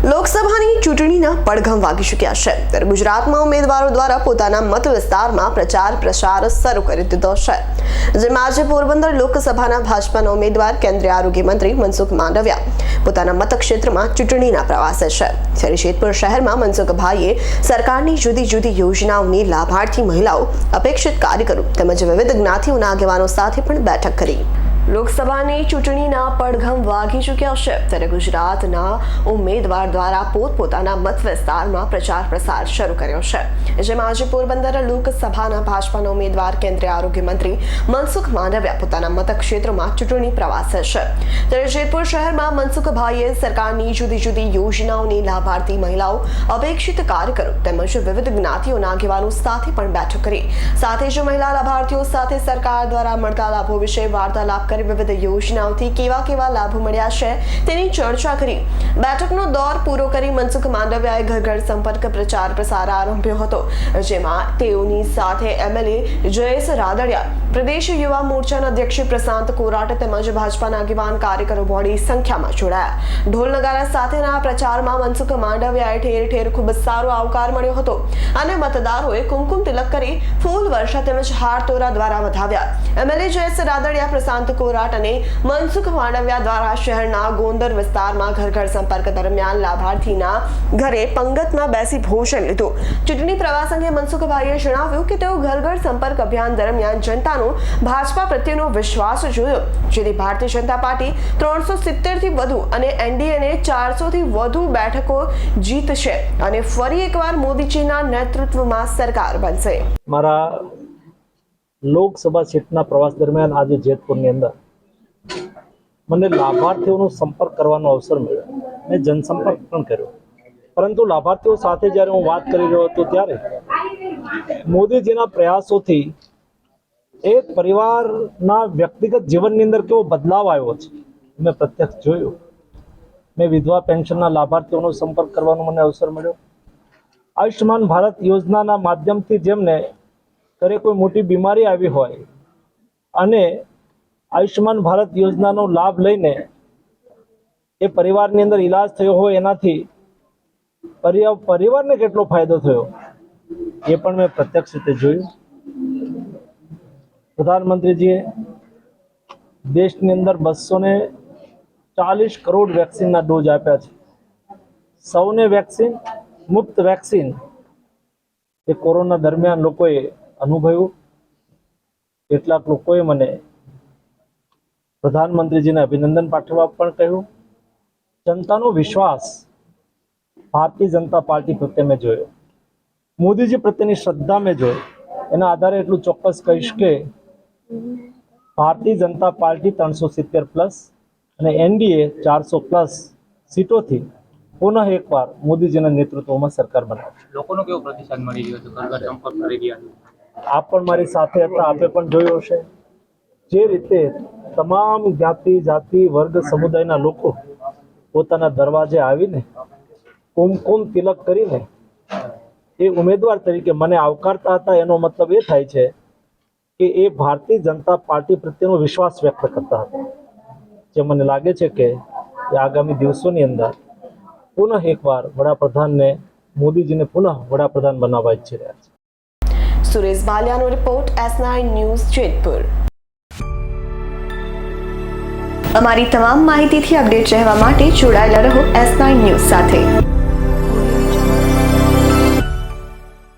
લોકસભાની ચૂંટણીના પડઘમ વાગી ચૂક્યા છે ત્યારે ગુજરાતમાં ઉમેદવારો દ્વારા પોતાના મત વિસ્તારમાં પ્રચાર પ્રસાર શરૂ કરી દીધો છે જેમાં આજે પોરબંદર લોકસભાના ભાજપાના ઉમેદવાર કેન્દ્રીય આરોગ્ય મંત્રી મનસુખ માંડવિયા પોતાના મતક્ષેત્રમાં ચૂંટણીના પ્રવાસે છે ત્યારે જેતપુર શહેરમાં મનસુખભાઈએ સરકારની જુદી જુદી યોજનાઓની લાભાર્થી મહિલાઓ અપેક્ષિત કાર્યકરો તેમજ વિવિધ જ્ઞાતિઓના આગેવાનો સાથે પણ બેઠક કરી લોકસભાની ચૂંટણીના પડઘમ વાગી ચૂક્યા છે ત્યારે ગુજરાતના ઉમેદવાર દ્વારા પોતપોતાના મત વિસ્તારમાં પ્રચાર પ્રસાર શરૂ કર્યો છે જેમાં આજે પોરબંદર લોકસભાના ભાજપાના ઉમેદવાર કેન્દ્રીય આરોગ્ય મંત્રી મનસુખ માંડવિયા પોતાના મતક્ષેત્રમાં ચૂંટણી પ્રવાસે છે ત્યારે જેતપુર શહેરમાં મનસુખભાઈએ સરકારની જુદી જુદી યોજનાઓની લાભાર્થી મહિલાઓ અપેક્ષિત કાર્યકરો તેમજ વિવિધ જ્ઞાતિઓના આગેવાનો સાથે પણ બેઠક કરી સાથે જ મહિલા લાભાર્થીઓ સાથે સરકાર દ્વારા મળતા લાભો વિશે વાર્તાલાપ કરી વિવિધ યોજનાઓથી કેવા લાભો મળ્યા છે તેની ચર્ચા કરી બેઠકનો દોર પૂરો કરી મનસુખ માંડવિયાએ ઘર ઘર સંપર્ક પ્રચાર પ્રસાર આરંભ્યો હતો જેમાં તેઓની સાથે એમએલએ જયેશ રાદડિયા પ્રદેશ યુવા મોરચાના અધ્યક્ષ પ્રશાંત કોરાટ તેમજ ભાજપાના આગેવાન કાર્યકરો મોટી સંખ્યામાં જોડાયા ઢોલ નગારા સાથેના પ્રચારમાં મનસુખ માંડવિયાએ ઠેર ઠેર ખૂબ સારો આવકાર મળ્યો હતો અને મતદારોએ કુમકુમ તિલક કરી ફૂલ વર્ષા તેમજ હાર તોરા દ્વારા વધાવ્યા એમએલએ જયેશ રાદડિયા પ્રશાંત કોરાટ અને મનસુખ માંડવિયા દ્વારા શહેરના ગોંદર વિસ્તારમાં ઘર ઘર સંપર્ક દરમિયાન લાભાર્થીના ઘરે પંગતમાં બેસી ભોજન લીધું ચૂંટણી પ્રવાસ અંગે મનસુખભાઈએ જણાવ્યું કે તેઓ ઘર ઘર સંપર્ક અભિયાન દરમિયાન જનતાનો ભાજપા પ્રત્યેનો વિશ્વાસ જોયો જેથી ભારતીય જનતા પાર્ટી 370 થી વધુ અને એનડીએને 400 થી વધુ બેઠકો જીતશે અને ફરી એકવાર મોદીજીના નેતૃત્વમાં સરકાર બનશે મારા લોકસભા ક્ષેત્રના પ્રવાસ દરમિયાન આજે જેતપુરની અંદર મને લાભાર્થીઓનો સંપર્ક કરવાનો અવસર મળ્યો મેં જનસંપર્ક પણ કર્યો પરંતુ લાભાર્થીઓ સાથે જ્યારે હું વાત કરી રહ્યો હતો ત્યારે મોદીજીના પ્રયાસોથી એક પરિવારના વ્યક્તિગત જીવનની અંદર કેવો બદલાવ આવ્યો છે મેં પ્રત્યક્ષ જોયું મેં વિધવા પેન્શનના લાભાર્થીઓનો સંપર્ક કરવાનો મને અવસર મળ્યો આયુષ્યમાન ભારત યોજનાના માધ્યમથી જેમને ઘરે કોઈ મોટી બીમારી આવી હોય અને આયુષ્યમાન ભારત યોજનાનો લાભ લઈને એ પરિવારની અંદર ઈલાજ થયો હોય એનાથી પરિવારને કેટલો ફાયદો થયો એ પણ મેં પ્રત્યક્ષ રીતે જોયું પ્રધાનમંત્રીજીએ દેશની અંદર 240 કરોડ વેક્સિનના ડોઝ આપ્યા છે સૌને વેક્સિન મુક્ત વેક્સિન એ કોરોના દરમિયાન લોકોએ અનુભવ્યું કેટલાક લોકોએ મને પ્રધાનમંત્રીજીને અભિનંદન પાઠવવા પણ કહ્યું જનતાનો વિશ્વાસ ભારતીય જનતા પાર્ટી પ્રત્યે મેં જોયો મોદીજી પ્રત્યેની શ્રદ્ધા મેં જોઈ એના આધારે એટલું ચોક્કસ કહીશ કે ભારતીય જનતા પાર્ટી 370 પ્લસ અને એનડીએ 400 પ્લસ સીટોથી પુનઃ એકવાર મોદીજીના નેતૃત્વમાં સરકાર બનાવશે લોકોનો કેવો પ્રતિસાદ મળી રહ્યો છે ઘર ઘર સંપર્ક કરી રહ્યા આપ પણ મારી સાથે હતા આપે પણ જોયું હશે જે રીતે તમામ જ્ઞાતિ જાતિ વર્ગ સમુદાયના લોકો પોતાના દરવાજે આવીને કુમકુમ તિલક કરીને એ ઉમેદવાર તરીકે મને આવકારતા હતા એનો મતલબ એ થાય છે કે એ ભારતીય જનતા પાર્ટી પ્રત્યેનો વિશ્વાસ વ્યક્ત કરતા હતા જે મને લાગે છે કે એ આગામી દિવસોની અંદર પુનઃ એકવાર વડાપ્રધાનને મોદીજીને પુનઃ વડાપ્રધાન બનાવવા ઈચ્છી રહ્યા છે સુરેશ ભાલિયાનો રિપોર્ટ S9 ન્યૂઝ જેતપુર અમારી તમામ માહિતીથી અપડેટ રહેવા માટે જોડાયેલા રહો S9 ન્યૂઝ સાથે।